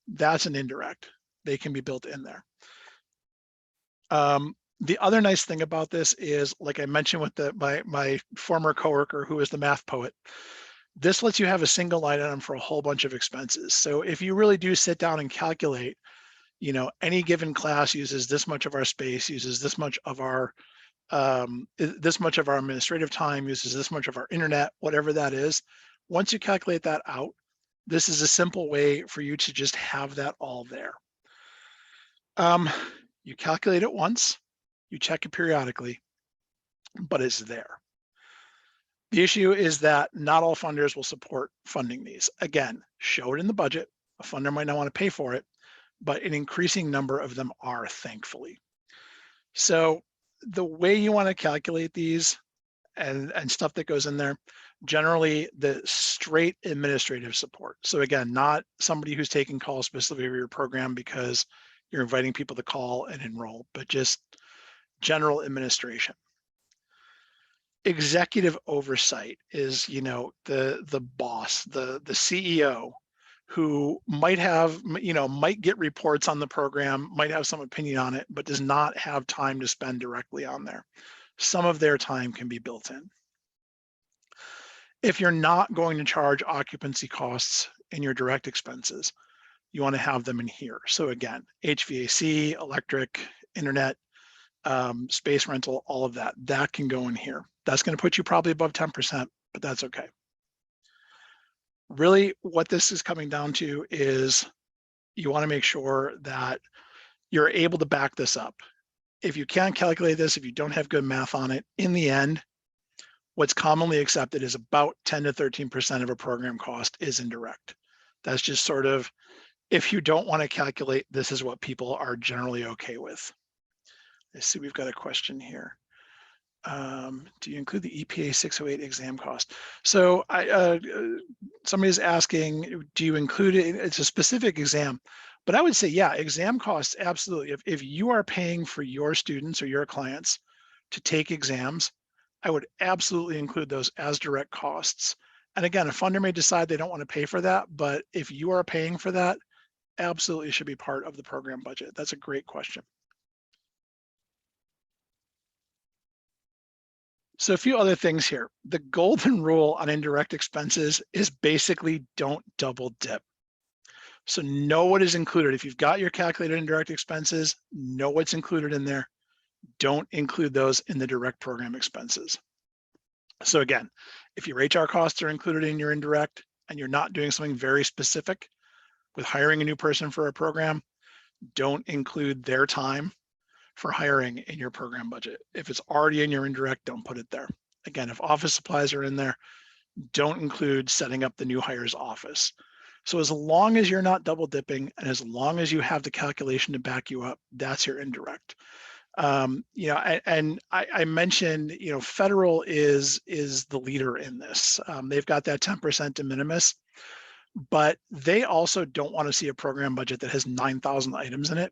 that's an indirect. They can be built in there. The other nice thing about this is, like I mentioned with my former coworker who is the math poet, this lets you have a single line item for a whole bunch of expenses. So if you really do sit down and calculate, any given class uses this much of our space, uses this much of our administrative time, uses this much of our internet, whatever that is. Once you calculate that out, this is a simple way for you to just have that all there. You calculate it once, you check it periodically, but it's there. The issue is that not all funders will support funding these. Again, show it in the budget. A funder might not want to pay for it, but an increasing number of them are, thankfully. So the way you want to calculate these and stuff that goes in there, generally the straight administrative support. So again, not somebody who's taking calls specifically for your program because you're inviting people to call and enroll, but just general administration. Executive oversight is, the boss, the CEO, who might get reports on the program, might have some opinion on it, but does not have time to spend directly on there. Some of their time can be built in. If you're not going to charge occupancy costs in your direct expenses, you want to have them in here. So again, HVAC, electric, internet, space rental, all of that can go in here. That's going to put you probably above 10%, but that's okay. Really, what this is coming down to is you want to make sure that you're able to back this up. If you can't calculate this, if you don't have good math on it, in the end, what's commonly accepted is about 10 to 13% of a program cost is indirect. That's just sort of, if you don't want to calculate, this is what people are generally okay with. I see we've got a question here. Do you include the EPA 608 exam cost? So somebody's asking, do you include it? It's a specific exam, but I would say, yeah, exam costs, absolutely. If you are paying for your students or your clients to take exams, I would absolutely include those as direct costs. And again, a funder may decide they don't want to pay for that, but if you are paying for that, absolutely should be part of the program budget. That's a great question. So a few other things here. The golden rule on indirect expenses is basically don't double dip. So know what is included. If you've got your calculated indirect expenses, know what's included in there. Don't include those in the direct program expenses. So again, if your HR costs are included in your indirect and you're not doing something very specific with hiring a new person for a program, don't include their time for hiring in your program budget. If it's already in your indirect, don't put it there. Again, if office supplies are in there, don't include setting up the new hire's office. So as long as you're not double dipping and as long as you have the calculation to back you up, that's your indirect. I mentioned, federal is the leader in this. They've got that 10% de minimis, but they also don't want to see a program budget that has 9,000 items in it.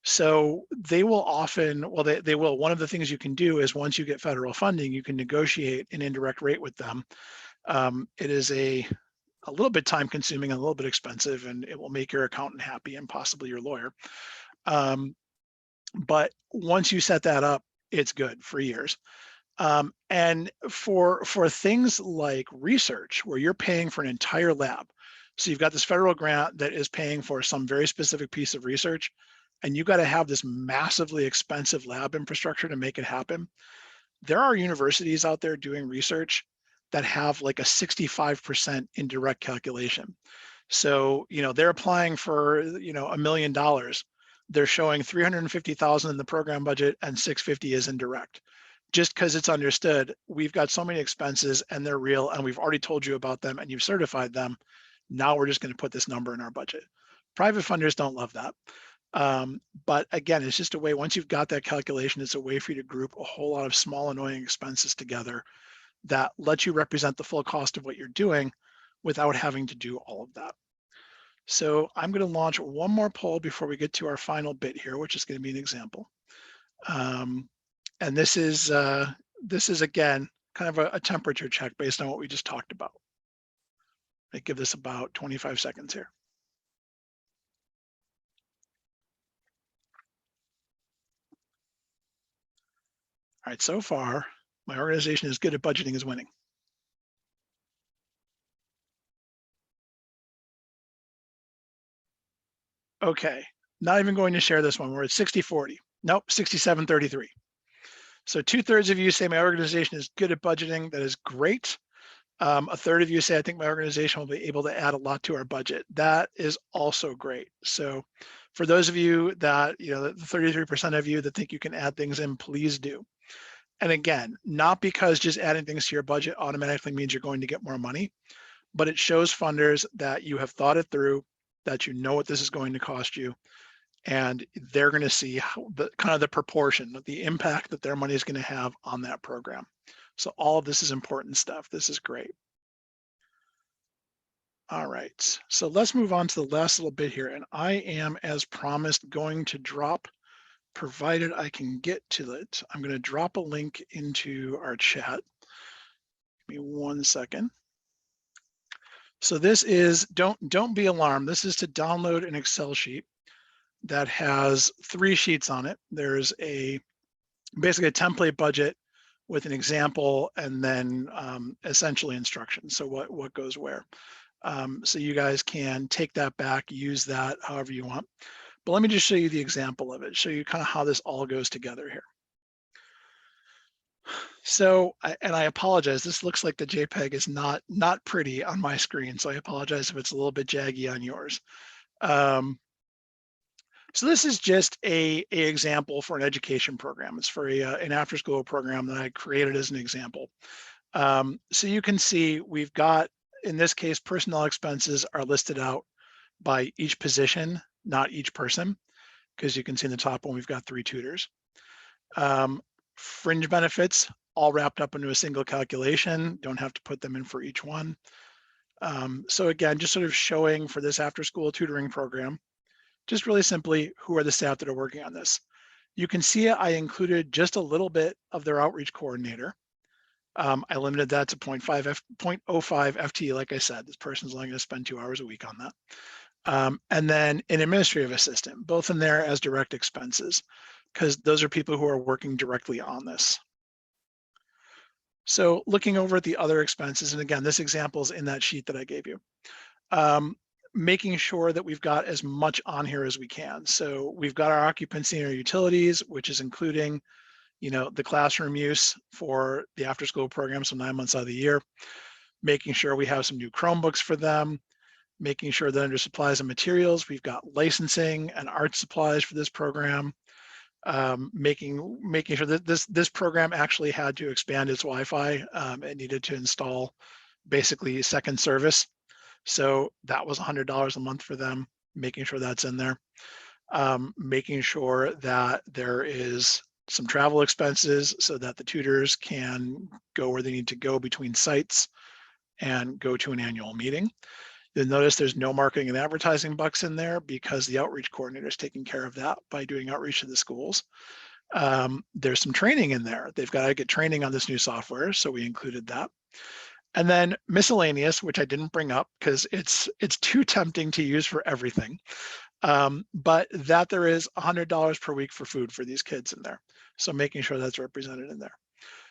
So they will often, well, they will. One of the things you can do is once you get federal funding, you can negotiate an indirect rate with them. It is a little bit time consuming and a little bit expensive, and it will make your accountant happy and possibly your lawyer. But once you set that up, it's good for years. And for things like research, where you're paying for an entire lab, so you've got this federal grant that is paying for some very specific piece of research, and you've got to have this massively expensive lab infrastructure to make it happen. There are universities out there doing research that have like a 65% indirect calculation. So, they're applying for, $1 million. They're showing 350,000 in the program budget and 650 is indirect. Just because it's understood, we've got so many expenses and they're real and we've already told you about them and you've certified them. Now we're just going to put this number in our budget. Private funders don't love that. But again, it's just a way, once you've got that calculation, it's a way for you to group a whole lot of small annoying expenses together that lets you represent the full cost of what you're doing without having to do all of that. So I'm going to launch one more poll before we get to our final bit here, which is going to be an example. And this is again, kind of a temperature check based on what we just talked about. I give this about 25 seconds here. All right, so far, my organization is good at budgeting is winning. Okay, not even going to share this one. We're at 60-40. Nope, 67-33. So 2/3 of you say my organization is good at budgeting. That is great. A third of you say I think my organization will be able to add a lot to our budget. That is also great. So for those of you that, the 33% of you that think you can add things in, please do. And again, not because just adding things to your budget automatically means you're going to get more money, but it shows funders that you have thought it through, that you know what this is going to cost you, and they're going to see how the proportion of the impact that their money is going to have on that program. So all of this is important stuff. This is great. All right, so let's move on to the last little bit here. And I am, as promised, going to drop, provided I can get to it, I'm going to drop a link into our chat. Give me 1 second. So this is, don't be alarmed. This is to download an Excel sheet that has 3 sheets on it. There's basically a template budget with an example and then essentially instructions. So what goes where. So you guys can take that back, use that however you want. But let me just show you the example of it, show you kind of how this all goes together here. So, and I apologize, this looks like the JPEG is not pretty on my screen, so I apologize if it's a little bit jaggy on yours. So this is just a example for an education program. It's for an after-school program that I created as an example. So you can see we've got, in this case, personnel expenses are listed out by each position, not each person, because you can see in the top one, we've got 3 tutors. Fringe benefits, all wrapped up into a single calculation, don't have to put them in for each one. So again, just sort of showing for this after-school tutoring program, just really simply, who are the staff that are working on this? You can see I included just a little bit of their outreach coordinator. I limited that to 0.05 FTE, like I said, this person's only going to spend 2 hours a week on that. And then an administrative assistant, both in there as direct expenses, because those are people who are working directly on this. So looking over at the other expenses, and again, this example is in that sheet that I gave you. Um, Making sure that we've got as much on here as we can. So we've got our occupancy and our utilities, which is including, the classroom use for the after school program, so 9 months out of the year, making sure we have some new Chromebooks for them, making sure that under supplies and materials, we've got licensing and art supplies for this program, making sure that this program actually had to expand its Wi-Fi. It needed to install basically second service. So that was $100 a month for them, making sure that's in there. Making sure that there is some travel expenses so that the tutors can go where they need to go between sites and go to an annual meeting. You'll notice there's no marketing and advertising bucks in there because the outreach coordinator is taking care of that by doing outreach to the schools. There's some training in there. They've got to get training on this new software, so we included that. And then miscellaneous, which I didn't bring up because it's too tempting to use for everything. But that there is $100 per week for food for these kids in there. So making sure that's represented in there.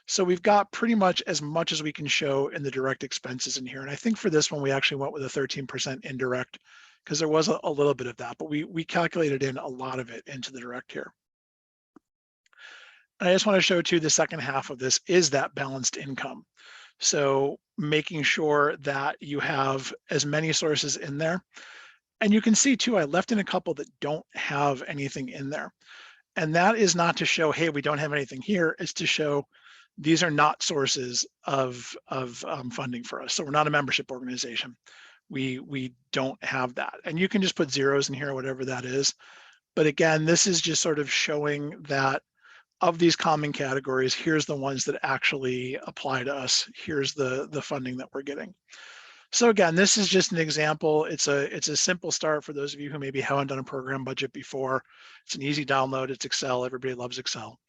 So we've got pretty much as we can show in the direct expenses in here. And I think for this one, we actually went with a 13% indirect because there was a little bit of that, but we calculated in a lot of it into the direct here. And I just want to show too, the second half of this is that balanced income. So making sure that you have as many sources in there. And you can see too, I left in a couple that don't have anything in there. And that is not to show, hey, we don't have anything here. It's to show these are not sources of funding for us. So we're not a membership organization. We don't have that. And you can just put zeros in here, whatever that is. But again, this is just sort of showing that of these common categories, here's the ones that actually apply to us. Here's the funding that we're getting. So again, this is just an example. It's a simple start for those of you who maybe haven't done a program budget before. It's an easy download. It's Excel. Everybody loves Excel.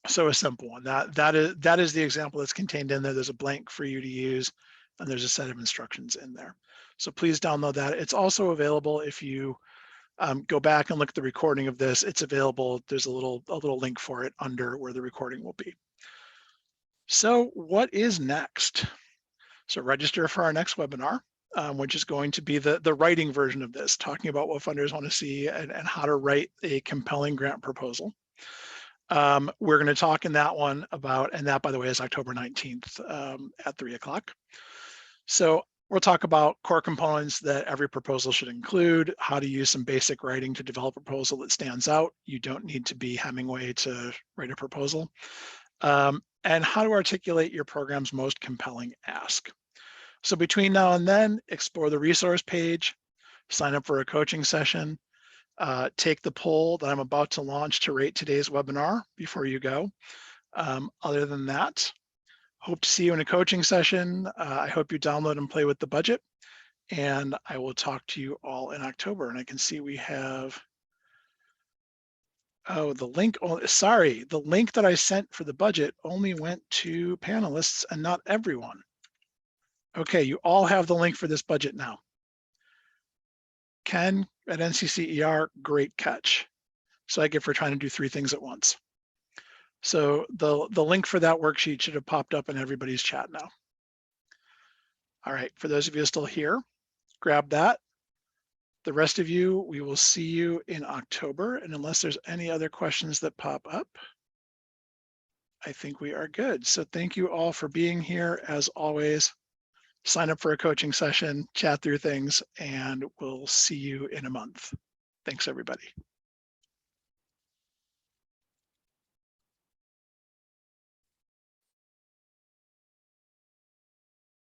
So a simple one. That is the example that's contained in there. There's a blank for you to use, and there's a set of instructions in there. So please download that. It's also available if you go back and look at the recording of this. It's available. There's a little link for it under where the recording will be. So what is next? So register for our next webinar, which is going to be the writing version of this, talking about what funders want to see and how to write a compelling grant proposal. We're going to talk in that one about, and that, by the way, is October 19th at 3 o'clock. So we'll talk about core components that every proposal should include, how to use some basic writing to develop a proposal that stands out. You don't need to be Hemingway to write a proposal. And how to articulate your program's most compelling ask. So between now and then, explore the resource page, sign up for a coaching session, take the poll that I'm about to launch to rate today's webinar before you go. Other than that, hope to see you in a coaching session. I hope you download and play with the budget, and I will talk to you all in October. And I can see we have, oh, the link, oh, sorry, the link that I sent for the budget only went to panelists and not everyone. Okay, you all have the link for this budget now. Ken at NCCER, great catch. So I get for trying to do 3 things at once. So the link for that worksheet should have popped up in everybody's chat now. All right, for those of you still here, grab that. The rest of you, we will see you in October. And unless there's any other questions that pop up, I think we are good. So thank you all for being here. As always, sign up for a coaching session, chat through things, and we'll see you in a month. Thanks, everybody.